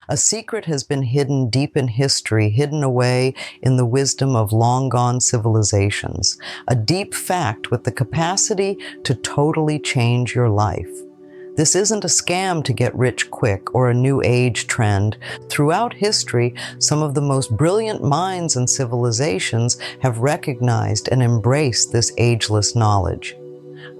A secret has been hidden deep in history, hidden away in the wisdom of long-gone civilizations. A deep fact with the capacity to totally change your life. This isn't a scam to get rich quick or a new age trend. Throughout history, some of the most brilliant minds and civilizations have recognized and embraced this ageless knowledge.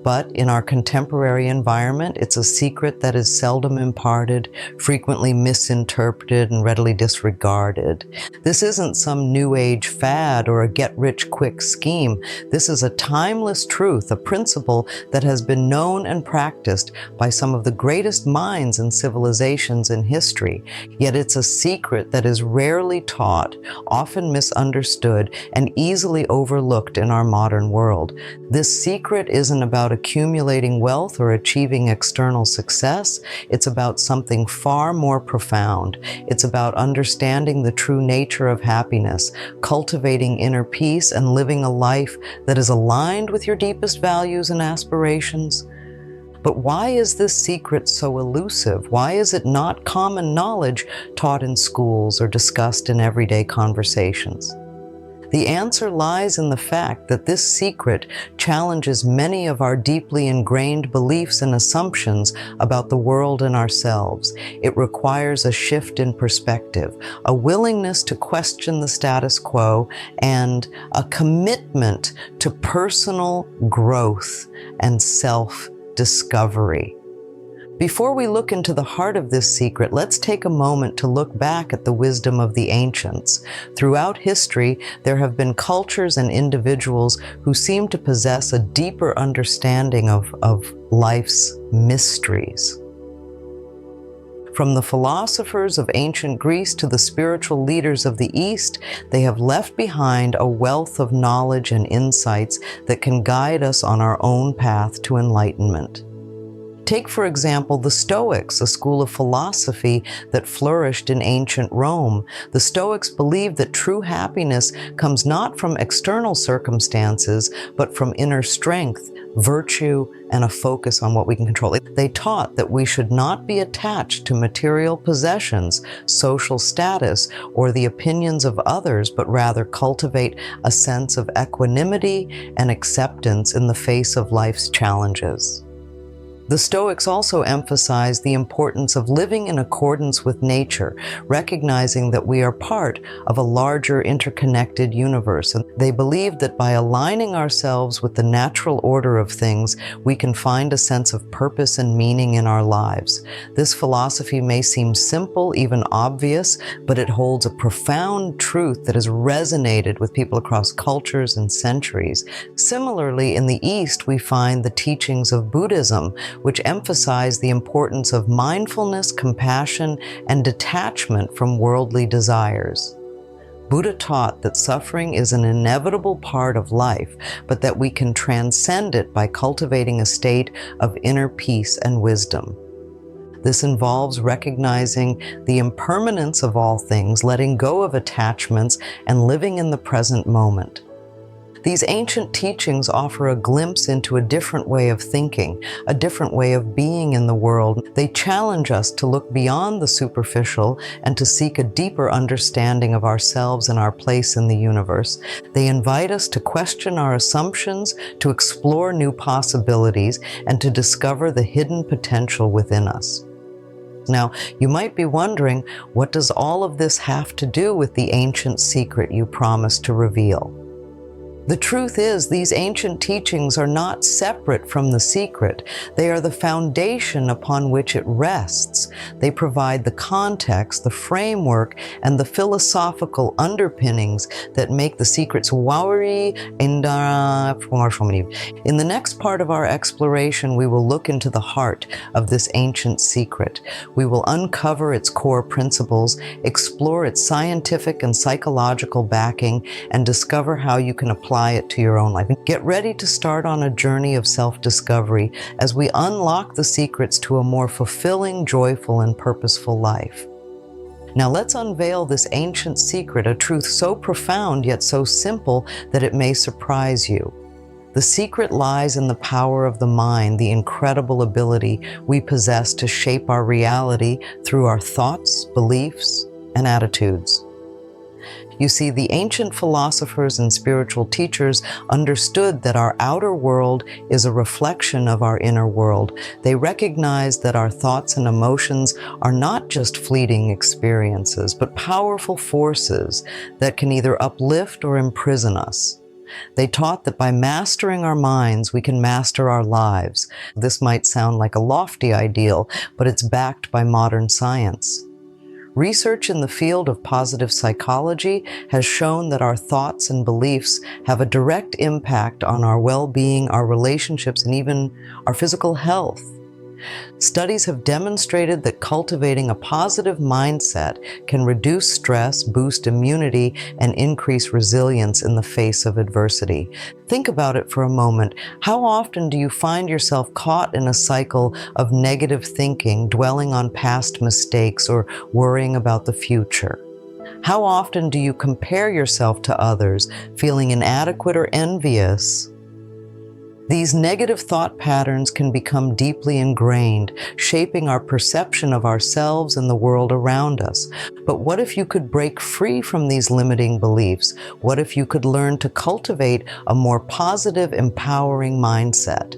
But in our contemporary environment, it's a secret that is seldom imparted, frequently misinterpreted, and readily disregarded. This isn't some new age fad or a get-rich-quick scheme. This is a timeless truth, a principle that has been known and practiced by some of the greatest minds and civilizations in history. Yet it's a secret that is rarely taught, often misunderstood, and easily overlooked in our modern world. This secret isn't about accumulating wealth or achieving external success. It's about something far more profound. It's about understanding the true nature of happiness, cultivating inner peace, and living a life that is aligned with your deepest values and aspirations. But why is this secret so elusive? Why is it not common knowledge taught in schools or discussed in everyday conversations? The answer lies in the fact that this secret challenges many of our deeply ingrained beliefs and assumptions about the world and ourselves. It requires a shift in perspective, a willingness to question the status quo, and a commitment to personal growth and self-discovery. Before we look into the heart of this secret, let's take a moment to look back at the wisdom of the ancients. Throughout history, there have been cultures and individuals who seem to possess a deeper understanding of life's mysteries. From the philosophers of ancient Greece to the spiritual leaders of the East, they have left behind a wealth of knowledge and insights that can guide us on our own path to enlightenment. Take, for example, the Stoics, a school of philosophy that flourished in ancient Rome. The Stoics believed that true happiness comes not from external circumstances, but from inner strength, virtue, and a focus on what we can control. They taught that we should not be attached to material possessions, social status, or the opinions of others, but rather cultivate a sense of equanimity and acceptance in the face of life's challenges. The Stoics also emphasized the importance of living in accordance with nature, recognizing that we are part of a larger interconnected universe. And they believed that by aligning ourselves with the natural order of things, we can find a sense of purpose and meaning in our lives. This philosophy may seem simple, even obvious, but it holds a profound truth that has resonated with people across cultures and centuries. Similarly, in the East, we find the teachings of Buddhism, which emphasize the importance of mindfulness, compassion, and detachment from worldly desires. Buddha taught that suffering is an inevitable part of life, but that we can transcend it by cultivating a state of inner peace and wisdom. This involves recognizing the impermanence of all things, letting go of attachments, and living in the present moment. These ancient teachings offer a glimpse into a different way of thinking, a different way of being in the world. They challenge us to look beyond the superficial and to seek a deeper understanding of ourselves and our place in the universe. They invite us to question our assumptions, to explore new possibilities, and to discover the hidden potential within us. Now, you might be wondering, what does all of this have to do with the ancient secret you promised to reveal? The truth is, these ancient teachings are not separate from the secret. They are the foundation upon which it rests. They provide the context, the framework, and the philosophical underpinnings that make the secret's wari in the next part of our exploration, we will look into the heart of this ancient secret. We will uncover its core principles, explore its scientific and psychological backing, and discover how you can apply it to your own life. Get ready to start on a journey of self-discovery as we unlock the secrets to a more fulfilling, joyful, and purposeful life. Now let's unveil this ancient secret, a truth so profound yet so simple that it may surprise you. The secret lies in the power of the mind, the incredible ability we possess to shape our reality through our thoughts, beliefs, and attitudes. You see, the ancient philosophers and spiritual teachers understood that our outer world is a reflection of our inner world. They recognized that our thoughts and emotions are not just fleeting experiences, but powerful forces that can either uplift or imprison us. They taught that by mastering our minds, we can master our lives. This might sound like a lofty ideal, but it's backed by modern science. Research in the field of positive psychology has shown that our thoughts and beliefs have a direct impact on our well-being, our relationships, and even our physical health. Studies have demonstrated that cultivating a positive mindset can reduce stress, boost immunity, and increase resilience in the face of adversity. Think about it for a moment. How often do you find yourself caught in a cycle of negative thinking, dwelling on past mistakes, or worrying about the future? How often do you compare yourself to others, feeling inadequate or envious? These negative thought patterns can become deeply ingrained, shaping our perception of ourselves and the world around us. But what if you could break free from these limiting beliefs? What if you could learn to cultivate a more positive, empowering mindset?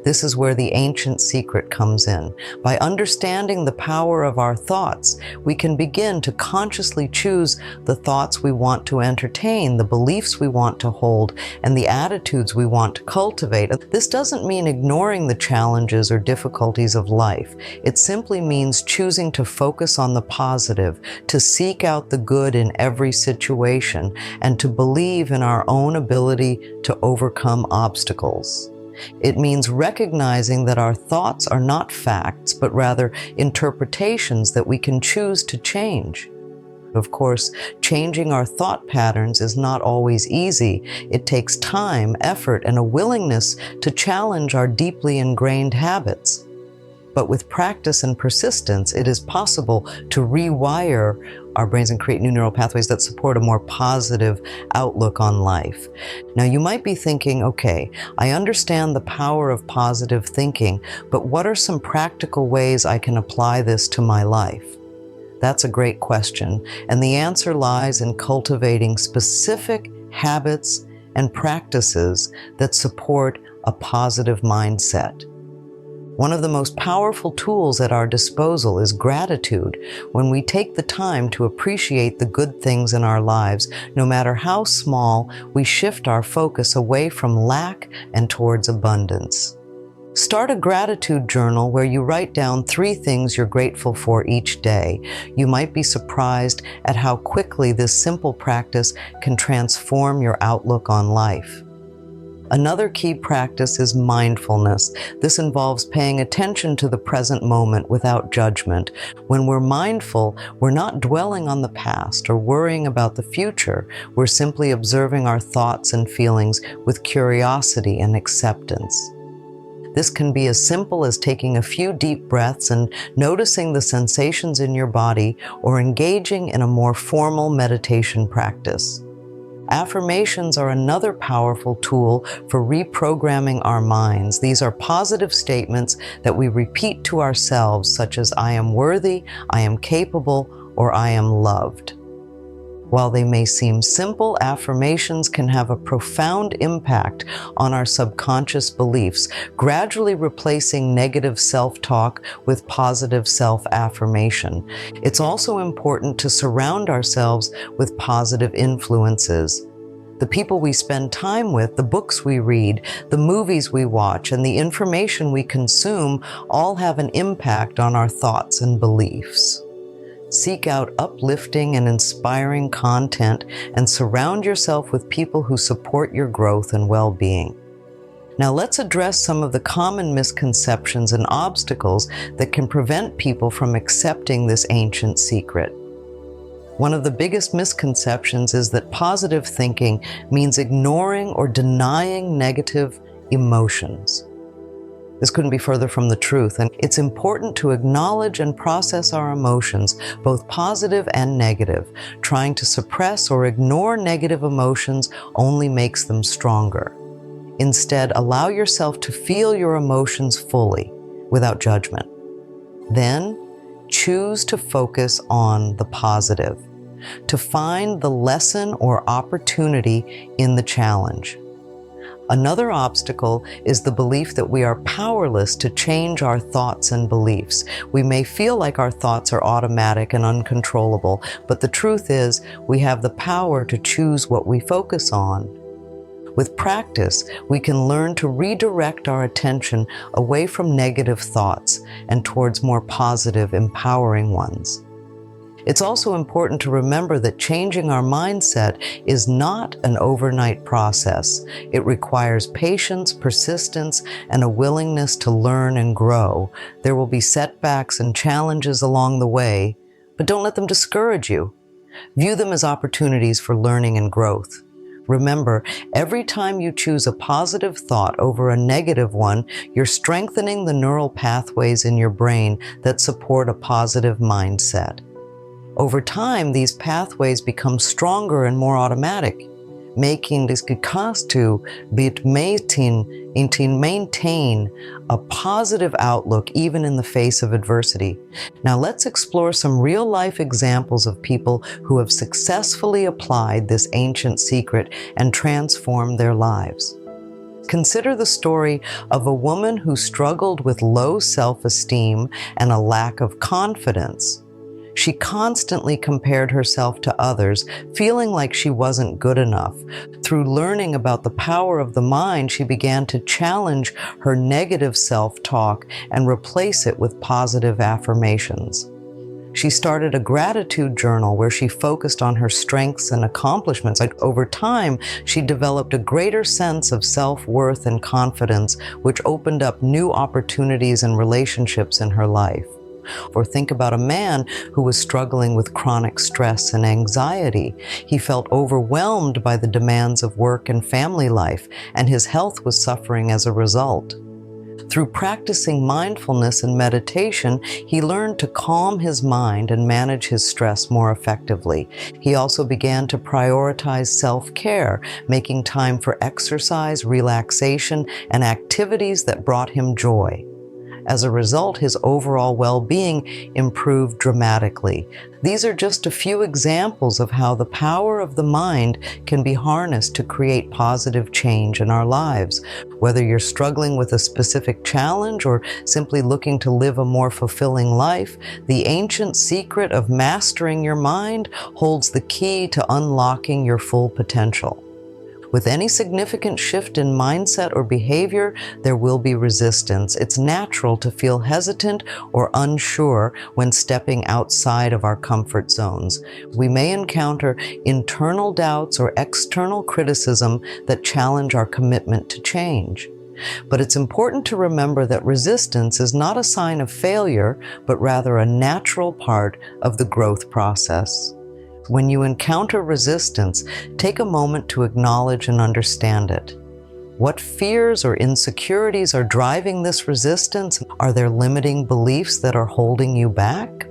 This is where the ancient secret comes in. By understanding the power of our thoughts, we can begin to consciously choose the thoughts we want to entertain, the beliefs we want to hold, and the attitudes we want to cultivate. This doesn't mean ignoring the challenges or difficulties of life. It simply means choosing to focus on the positive, to seek out the good in every situation, and to believe in our own ability to overcome obstacles. It means recognizing that our thoughts are not facts, but rather interpretations that we can choose to change. Of course, changing our thought patterns is not always easy. It takes time, effort, and a willingness to challenge our deeply ingrained habits. But with practice and persistence, it is possible to rewire our brains and create new neural pathways that support a more positive outlook on life. Now, you might be thinking, okay, I understand the power of positive thinking, but what are some practical ways I can apply this to my life? That's a great question, and the answer lies in cultivating specific habits and practices that support a positive mindset. One of the most powerful tools at our disposal is gratitude. When we take the time to appreciate the good things in our lives, no matter how small, we shift our focus away from lack and towards abundance. Start a gratitude journal where you write down 3 things you're grateful for each day. You might be surprised at how quickly this simple practice can transform your outlook on life. Another key practice is mindfulness. This involves paying attention to the present moment without judgment. When we're mindful, we're not dwelling on the past or worrying about the future. We're simply observing our thoughts and feelings with curiosity and acceptance. This can be as simple as taking a few deep breaths and noticing the sensations in your body, or engaging in a more formal meditation practice. Affirmations are another powerful tool for reprogramming our minds. These are positive statements that we repeat to ourselves, such as I am worthy, I am capable, or I am loved. While they may seem simple, affirmations can have a profound impact on our subconscious beliefs, gradually replacing negative self-talk with positive self-affirmation. It's also important to surround ourselves with positive influences. The people we spend time with, the books we read, the movies we watch, and the information we consume all have an impact on our thoughts and beliefs. Seek out uplifting and inspiring content and surround yourself with people who support your growth and well-being. Now let's address some of the common misconceptions and obstacles that can prevent people from accepting this ancient secret. One of the biggest misconceptions is that positive thinking means ignoring or denying negative emotions. This couldn't be further from the truth, and it's important to acknowledge and process our emotions, both positive and negative. Trying to suppress or ignore negative emotions only makes them stronger. Instead, allow yourself to feel your emotions fully, without judgment. Then, choose to focus on the positive, to find the lesson or opportunity in the challenge. Another obstacle is the belief that we are powerless to change our thoughts and beliefs. We may feel like our thoughts are automatic and uncontrollable, but the truth is we have the power to choose what we focus on. With practice, we can learn to redirect our attention away from negative thoughts and towards more positive, empowering ones. It's also important to remember that changing our mindset is not an overnight process. It requires patience, persistence, and a willingness to learn and grow. There will be setbacks and challenges along the way, but don't let them discourage you. View them as opportunities for learning and growth. Remember, every time you choose a positive thought over a negative one, you're strengthening the neural pathways in your brain that support a positive mindset. Over time, these pathways become stronger and more automatic, making this maintain a positive outlook even in the face of adversity. Now let's explore some real-life examples of people who have successfully applied this ancient secret and transformed their lives. Consider the story of a woman who struggled with low self-esteem and a lack of confidence. She constantly compared herself to others, feeling like she wasn't good enough. Through learning about the power of the mind, she began to challenge her negative self-talk and replace it with positive affirmations. She started a gratitude journal where she focused on her strengths and accomplishments. Over time, she developed a greater sense of self-worth and confidence, which opened up new opportunities and relationships in her life. Or think about a man who was struggling with chronic stress and anxiety. He felt overwhelmed by the demands of work and family life, and his health was suffering as a result. Through practicing mindfulness and meditation, he learned to calm his mind and manage his stress more effectively. He also began to prioritize self-care, making time for exercise, relaxation, and activities that brought him joy. As a result, his overall well-being improved dramatically. These are just a few examples of how the power of the mind can be harnessed to create positive change in our lives. Whether you're struggling with a specific challenge or simply looking to live a more fulfilling life, the ancient secret of mastering your mind holds the key to unlocking your full potential. With any significant shift in mindset or behavior, there will be resistance. It's natural to feel hesitant or unsure when stepping outside of our comfort zones. We may encounter internal doubts or external criticism that challenge our commitment to change. But it's important to remember that resistance is not a sign of failure, but rather a natural part of the growth process. When you encounter resistance, take a moment to acknowledge and understand it. What fears or insecurities are driving this resistance? Are there limiting beliefs that are holding you back?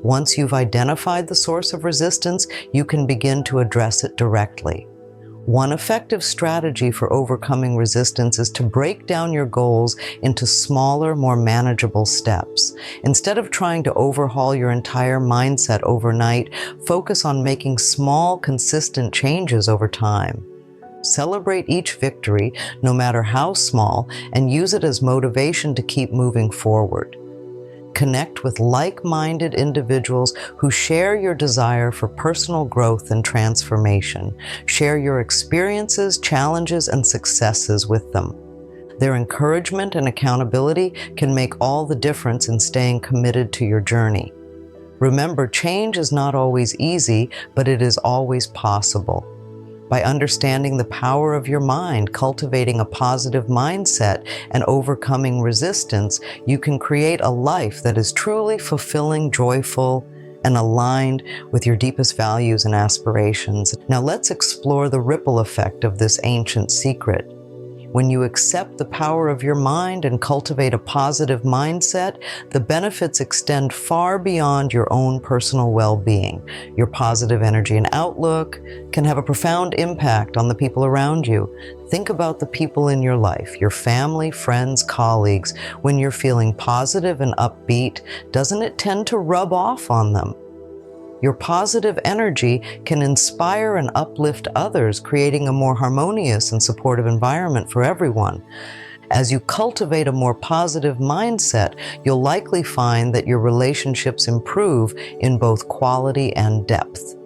Once you've identified the source of resistance, you can begin to address it directly. One effective strategy for overcoming resistance is to break down your goals into smaller, more manageable steps. Instead of trying to overhaul your entire mindset overnight, focus on making small, consistent changes over time. Celebrate each victory, no matter how small, and use it as motivation to keep moving forward. Connect with like-minded individuals who share your desire for personal growth and transformation. Share your experiences, challenges, and successes with them. Their encouragement and accountability can make all the difference in staying committed to your journey. Remember, change is not always easy, but it is always possible. By understanding the power of your mind, cultivating a positive mindset, and overcoming resistance, you can create a life that is truly fulfilling, joyful, and aligned with your deepest values and aspirations. Now let's explore the ripple effect of this ancient secret. When you accept the power of your mind and cultivate a positive mindset, the benefits extend far beyond your own personal well-being. Your positive energy and outlook can have a profound impact on the people around you. Think about the people in your life, your family, friends, colleagues. When you're feeling positive and upbeat, doesn't it tend to rub off on them? Your positive energy can inspire and uplift others, creating a more harmonious and supportive environment for everyone. As you cultivate a more positive mindset, you'll likely find that your relationships improve in both quality and depth.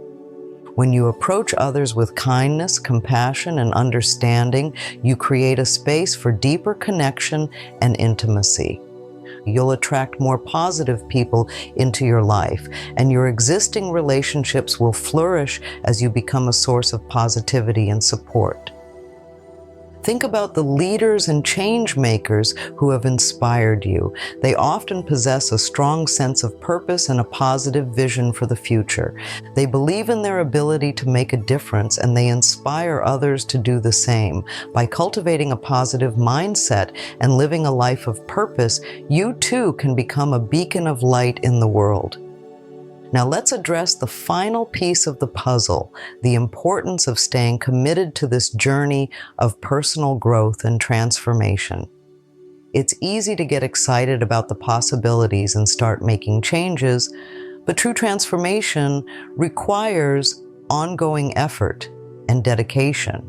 When you approach others with kindness, compassion, and understanding, you create a space for deeper connection and intimacy. You'll attract more positive people into your life, and your existing relationships will flourish as you become a source of positivity and support. Think about the leaders and change makers who have inspired you. They often possess a strong sense of purpose and a positive vision for the future. They believe in their ability to make a difference, and they inspire others to do the same. By cultivating a positive mindset and living a life of purpose, you too can become a beacon of light in the world. Now let's address the final piece of the puzzle, the importance of staying committed to this journey of personal growth and transformation. It's easy to get excited about the possibilities and start making changes, but true transformation requires ongoing effort and dedication.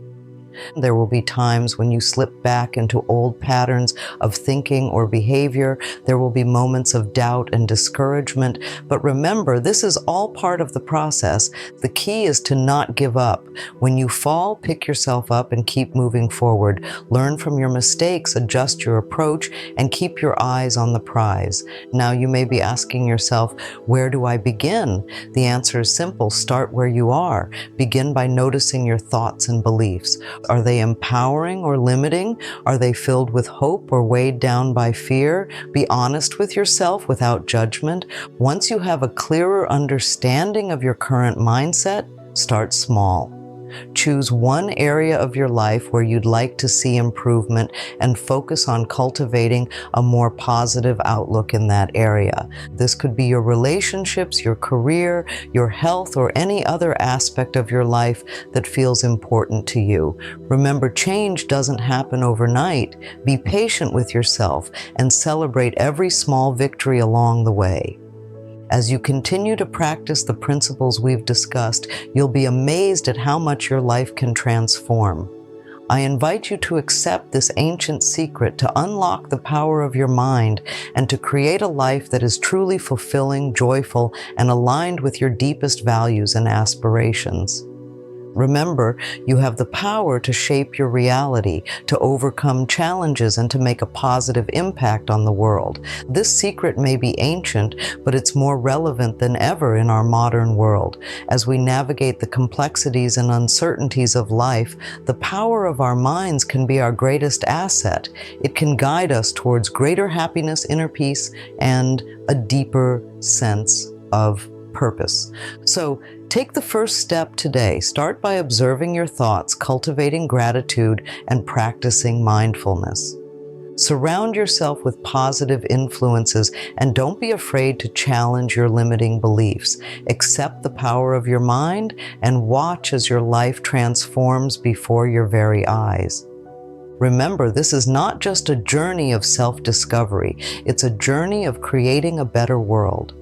There will be times when you slip back into old patterns of thinking or behavior. There will be moments of doubt and discouragement. But remember, this is all part of the process. The key is to not give up. When you fall, pick yourself up and keep moving forward. Learn from your mistakes, adjust your approach, and keep your eyes on the prize. Now you may be asking yourself, where do I begin? The answer is simple. Start where you are. Begin by noticing your thoughts and beliefs. Are they empowering or limiting? Are they filled with hope or weighed down by fear? Be honest with yourself without judgment. Once you have a clearer understanding of your current mindset, start small. Choose one area of your life where you'd like to see improvement and focus on cultivating a more positive outlook in that area. This could be your relationships, your career, your health, or any other aspect of your life that feels important to you. Remember, change doesn't happen overnight. Be patient with yourself and celebrate every small victory along the way. As you continue to practice the principles we've discussed, you'll be amazed at how much your life can transform. I invite you to accept this ancient secret to unlock the power of your mind and to create a life that is truly fulfilling, joyful, and aligned with your deepest values and aspirations. Remember, you have the power to shape your reality, to overcome challenges, and to make a positive impact on the world. This secret may be ancient, but it's more relevant than ever in our modern world. As we navigate the complexities and uncertainties of life, the power of our minds can be our greatest asset. It can guide us towards greater happiness, inner peace, and a deeper sense of purpose. So take the first step today. Start by observing your thoughts, cultivating gratitude, and practicing mindfulness. Surround yourself with positive influences and don't be afraid to challenge your limiting beliefs. Accept the power of your mind and watch as your life transforms before your very eyes. Remember, this is not just a journey of self-discovery. It's a journey of creating a better world.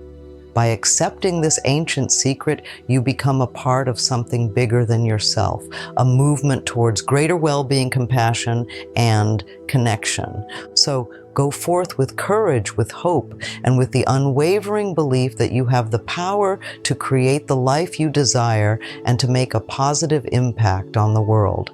By accepting this ancient secret, you become a part of something bigger than yourself, a movement towards greater well-being, compassion, and connection. So go forth with courage, with hope, and with the unwavering belief that you have the power to create the life you desire and to make a positive impact on the world.